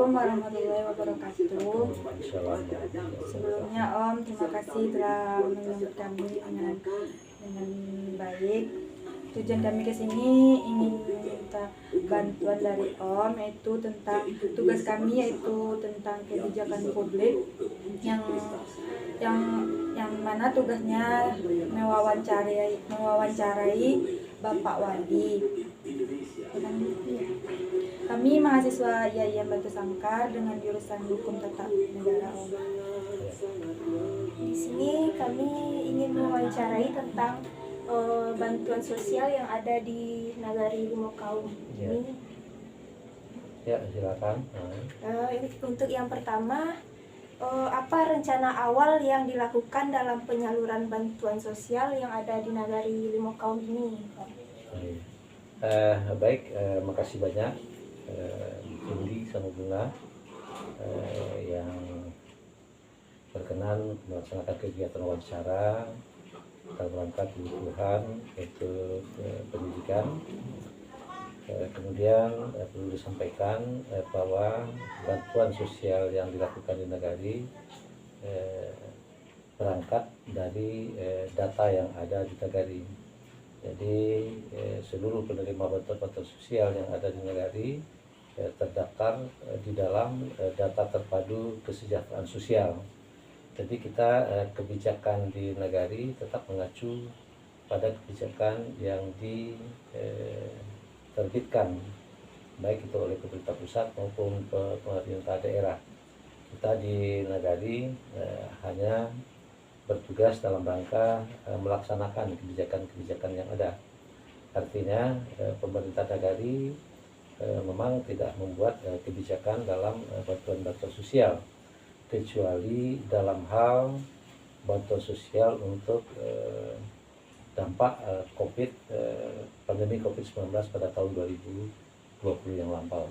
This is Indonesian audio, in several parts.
Assalamualaikum warahmatullahi wabarakatuh. Sebelumnya Om, terima kasih telah menyambut kami dengan baik. Tujuan kami ke sini ingin minta bantuan dari Om, yaitu tentang tugas kami, yaitu tentang kebijakan publik yang mana tugasnya mewawancarai Bapak Wadi. Kami mahasiswa IAIN Batu Sangkar dengan jurusan Hukum Tata Negara. Di sini kami ingin mewawancarai tentang bantuan sosial yang ada di Nagari Limakaum ini. Ya, silakan. Untuk yang pertama, apa rencana awal yang dilakukan dalam penyaluran bantuan sosial yang ada di Nagari Limakaum ini? Baik, makasih banyak Cindy sama Bunga yang berkenan melaksanakan kegiatan wawancara dalam rangka kebutuhan yaitu pendidikan. Kemudian perlu disampaikan bahwa bantuan sosial yang dilakukan di Nagari berangkat dari data yang ada di Nagari. Jadi seluruh penerima bantuan sosial yang ada di Nagari terdaftar di dalam data terpadu kesejahteraan sosial. Jadi kita kebijakan di Nagari tetap mengacu pada kebijakan yang diterbitkan baik itu oleh pemerintah pusat maupun pemerintah daerah. Kita di Nagari hanya bertugas dalam rangka melaksanakan kebijakan-kebijakan yang ada. Artinya pemerintah Nagari memang tidak membuat kebijakan dalam bantuan-bantuan sosial, kecuali dalam hal bantuan sosial untuk dampak pandemi COVID-19 pada tahun 2020 yang lampau.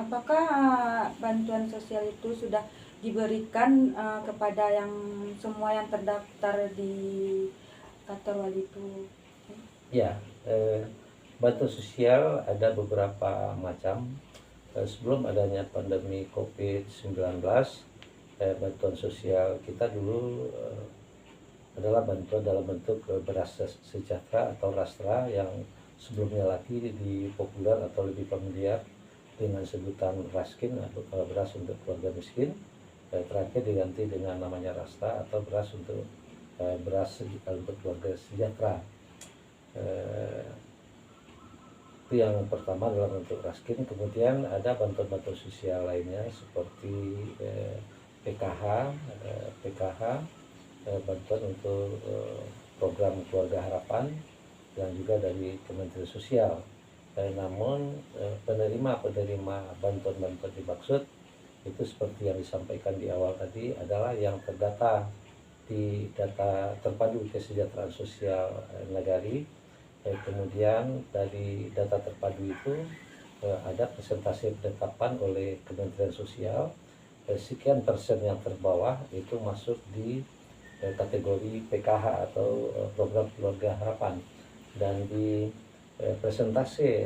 Apakah bantuan sosial itu sudah diberikan kepada yang semua yang terdaftar di kantor wali itu? Ya, bantuan sosial ada beberapa macam. Sebelum adanya pandemi COVID-19, bantuan sosial kita dulu adalah bantuan dalam bentuk beras sejahtera atau rastra yang sebelumnya lagi dipopuler atau lebih familiar dengan sebutan raskin atau beras untuk keluarga miskin. Terakhir diganti dengan namanya rastra atau beras untuk keluarga sejahtera. Itu yang pertama dalam bentuk raskin. Kemudian ada bantuan-bantuan sosial lainnya seperti PKH, bantuan untuk program keluarga harapan yang juga dari Kementerian Sosial. Namun penerima bantuan-bantuan dimaksud itu seperti yang disampaikan di awal tadi adalah yang terdata di data terpadu kesejahteraan sosial Nagari. Kemudian dari data terpadu itu ada persentase penetapan oleh Kementerian Sosial, sekian persen yang terbawah itu masuk di kategori PKH atau program keluarga harapan, dan di persentase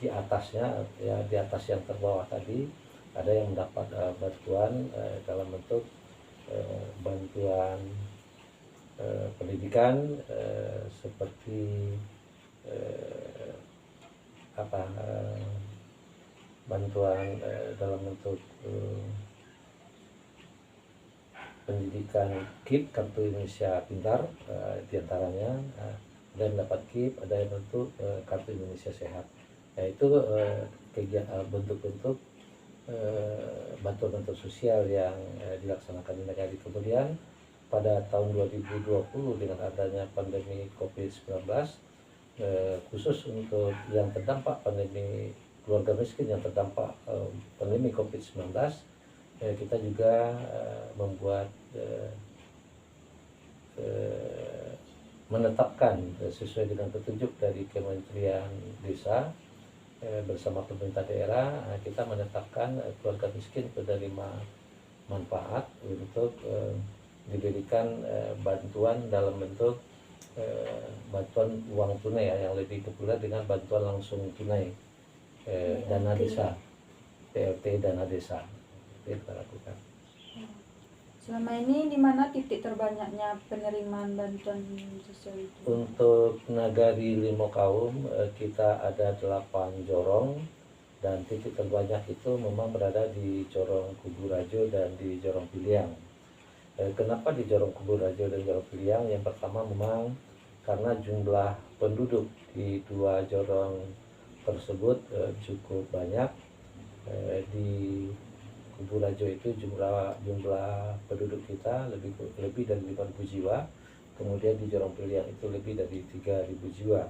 di atasnya, ya di atas yang terbawah tadi ada yang mendapat bantuan dalam bentuk bantuan pendidikan seperti bantuan dalam bentuk pendidikan KIP, Kartu Indonesia Pintar diantaranya, dan dapat KIP ada yang bentuk Kartu Indonesia Sehat. Yaitu bentuk-bentuk bantuan-bantuan sosial yang dilaksanakan di Nagari. Kemudian pada tahun 2020 dengan adanya pandemi COVID-19, khusus untuk yang terdampak pandemi, keluarga miskin yang terdampak pandemi COVID-19, kita juga membuat menetapkan sesuai dengan petunjuk dari Kementerian Desa bersama pemerintah daerah, kita menetapkan keluarga miskin penerima manfaat untuk diberikan bantuan dalam bentuk bantuan uang tunai, yang lebih populer dengan bantuan langsung tunai. dana desa, PLT dana desa itu kita lakukan. Selama ini di mana titik terbanyaknya penerimaan bantuan sosial itu? Untuk Nagari Limakaum kita ada 8 jorong, dan titik terbanyak itu memang berada di Jorong Kuburajo dan di Jorong Piliang. Kenapa di Jorong Kuburajo dan Jorong Piliang? Yang pertama memang karena jumlah penduduk di 2 jorong tersebut cukup banyak. Di Kuburajo itu jumlah penduduk kita lebih dari 5.000 jiwa. Kemudian di Jorong Piliang itu lebih dari 3.000 jiwa.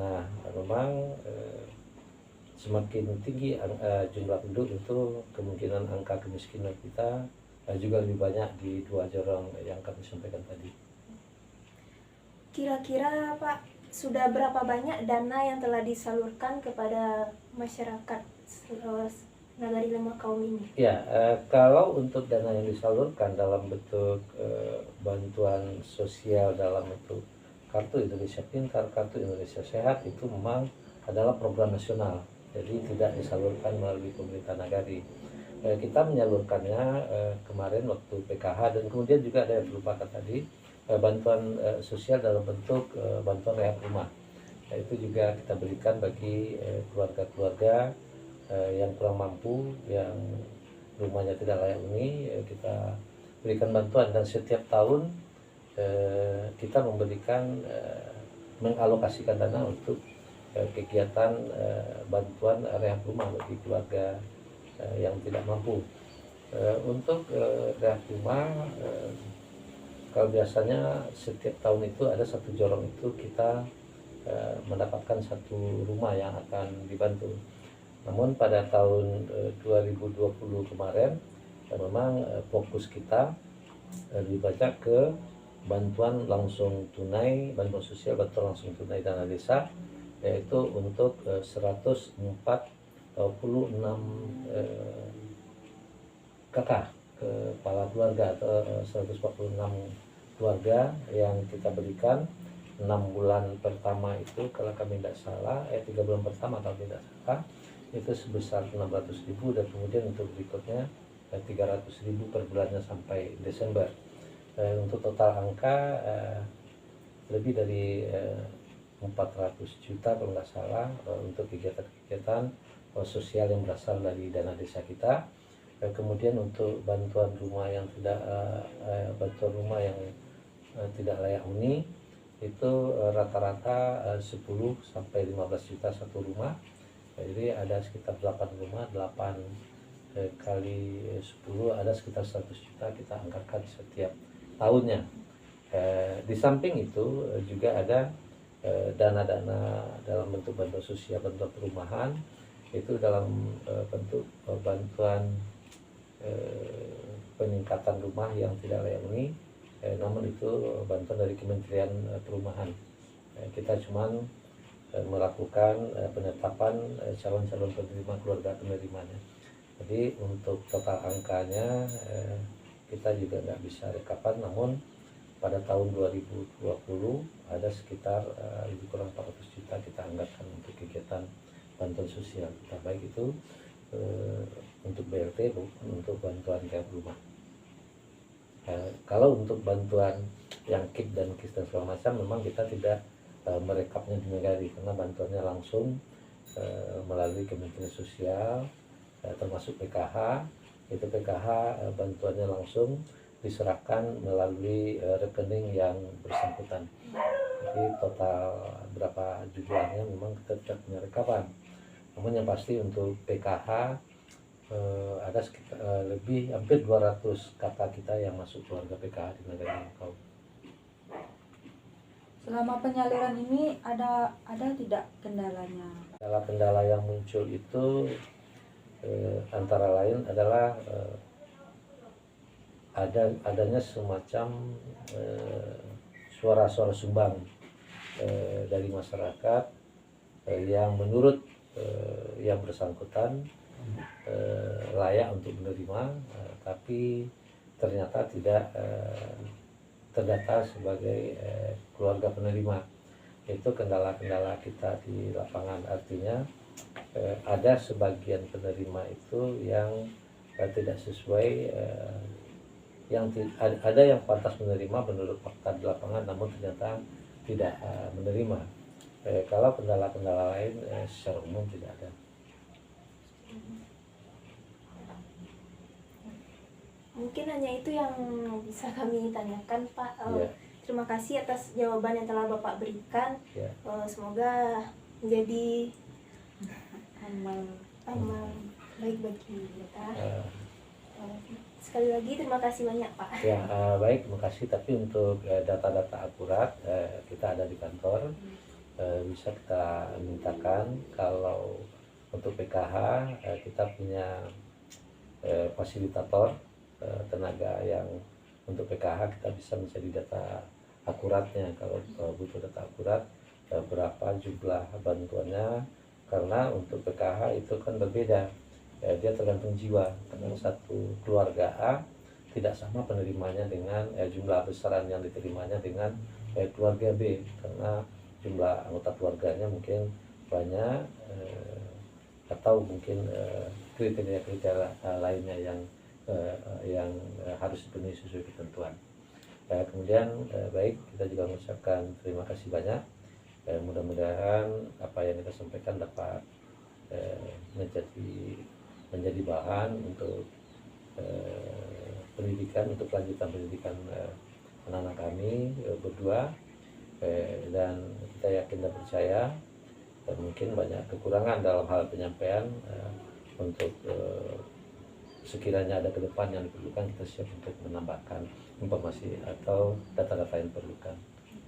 Nah, memang semakin tinggi jumlah penduduk itu kemungkinan angka kemiskinan kita juga lebih banyak di 2 jorong yang kami sampaikan tadi. Kira-kira Pak, sudah berapa banyak dana yang telah disalurkan kepada masyarakat Nagari Limakaum ini? Ya, kalau untuk dana yang disalurkan dalam bentuk bantuan sosial dalam bentuk Kartu Indonesia Pintar, Kartu Indonesia Sehat, itu memang adalah program nasional, jadi tidak disalurkan melalui pemerintah Nagari. Kita menyalurkannya kemarin waktu PKH, dan kemudian juga ada yang terlupakan tadi, bantuan sosial dalam bentuk bantuan rehab rumah. Itu juga kita berikan bagi keluarga-keluarga yang kurang mampu, yang rumahnya tidak layak huni. Kita berikan bantuan, dan setiap tahun kita mengalokasikan dana untuk kegiatan bantuan rehab rumah bagi keluarga yang tidak mampu. Untuk rehab rumah, kalau biasanya setiap tahun itu ada 1 jorong itu kita mendapatkan 1 rumah yang akan dibantu. Namun pada tahun 2020 kemarin memang fokus kita lebih banyak ke bantuan langsung tunai, bantuan sosial, bantuan langsung tunai dana desa, yaitu untuk 146 kakak kepala keluarga atau 146 keluarga yang kita berikan 6 bulan pertama itu, kalau kami tidak salah 3 bulan pertama kalau tidak salah itu sebesar 600.000, dan kemudian untuk berikutnya 300.000 per bulannya sampai Desember. Untuk total angka lebih dari 400 juta kalau nggak salah untuk kegiatan-kegiatan sosial yang berasal dari dana desa kita. Kemudian untuk bantuan rumah yang tidak layak huni itu rata-rata 10 sampai 15 juta satu rumah. Jadi ada sekitar 8 rumah, 8 kali 10 ada sekitar 100 juta kita anggarkan setiap tahunnya. Di samping itu juga ada dana-dana dalam bentuk bantuan sosial, bantuan perumahan, itu dalam bentuk bantuan peningkatan rumah yang tidak layak huni, namun itu bantuan dari Kementerian Perumahan. Kita cuman melakukan penetapan calon-calon penerima, keluarga penerimanya. Jadi untuk total angkanya kita juga nggak bisa rekapan, namun pada tahun 2020 ada sekitar lebih kurang 400 juta kita anggarkan untuk kegiatan bantuan sosial, baik itu untuk BLT maupun untuk bantuan rehab rumah. Kalau untuk bantuan yang KIP dan KIS dan segala macam, memang kita tidak merekapnya di Nagari karena bantuannya langsung melalui Kementerian Sosial, termasuk PKH. Itu PKH bantuannya langsung diserahkan melalui rekening yang bersangkutan. Jadi total berapa jumlahnya memang kita tidak punya rekapan. Namun yang pasti untuk PKH ada sekitar hampir 200 kakak kita yang masuk keluarga PKH di Nagari Limakaum. Selama penyaluran ini ada tidak kendalanya? Kendala yang muncul itu antara lain adalah adanya semacam suara-suara sumbang dari masyarakat yang menurut yang bersangkutan layak untuk menerima, tapi ternyata tidak terdata sebagai keluarga penerima. Itu kendala-kendala kita di lapangan, artinya ada sebagian penerima itu yang tidak sesuai, ada yang pantas menerima menurut fakta di lapangan, namun ternyata tidak menerima. Kalau kendala-kendala lain secara umum tidak ada. Mungkin hanya itu yang bisa kami tanyakan, Pak. Ya. Terima kasih atas jawaban yang telah Bapak berikan. Ya. Semoga menjadi amal baik bagi kita. Sekali lagi terima kasih banyak, Pak. Ya, baik, terima kasih. Tapi untuk data-data akurat kita ada di kantor, bisa kita mintakan. Kalau untuk PKH kita punya fasilitator tenaga yang untuk PKH kita bisa mencari data akuratnya. Kalau butuh data akurat berapa jumlah bantuannya, karena untuk PKH itu kan berbeda, dia tergantung jiwa. Karena satu keluarga A tidak sama penerimanya dengan jumlah besaran yang diterimanya dengan keluarga B, karena jumlah anggota keluarganya mungkin banyak atau mungkin kriteria-kriteria lainnya yang harus dipenuhi sesuai ketentuan. Kemudian baik, kita juga mengucapkan terima kasih banyak. Mudah-mudahan apa yang kita sampaikan dapat menjadi bahan untuk pendidikan, untuk kelanjutan pendidikan anak-anak kami berdua, dan kita yakin dan percaya mungkin banyak kekurangan dalam hal penyampaian. Untuk sekiranya ada ke depan yang diperlukan, kita siap untuk menambahkan informasi atau data-data yang diperlukan.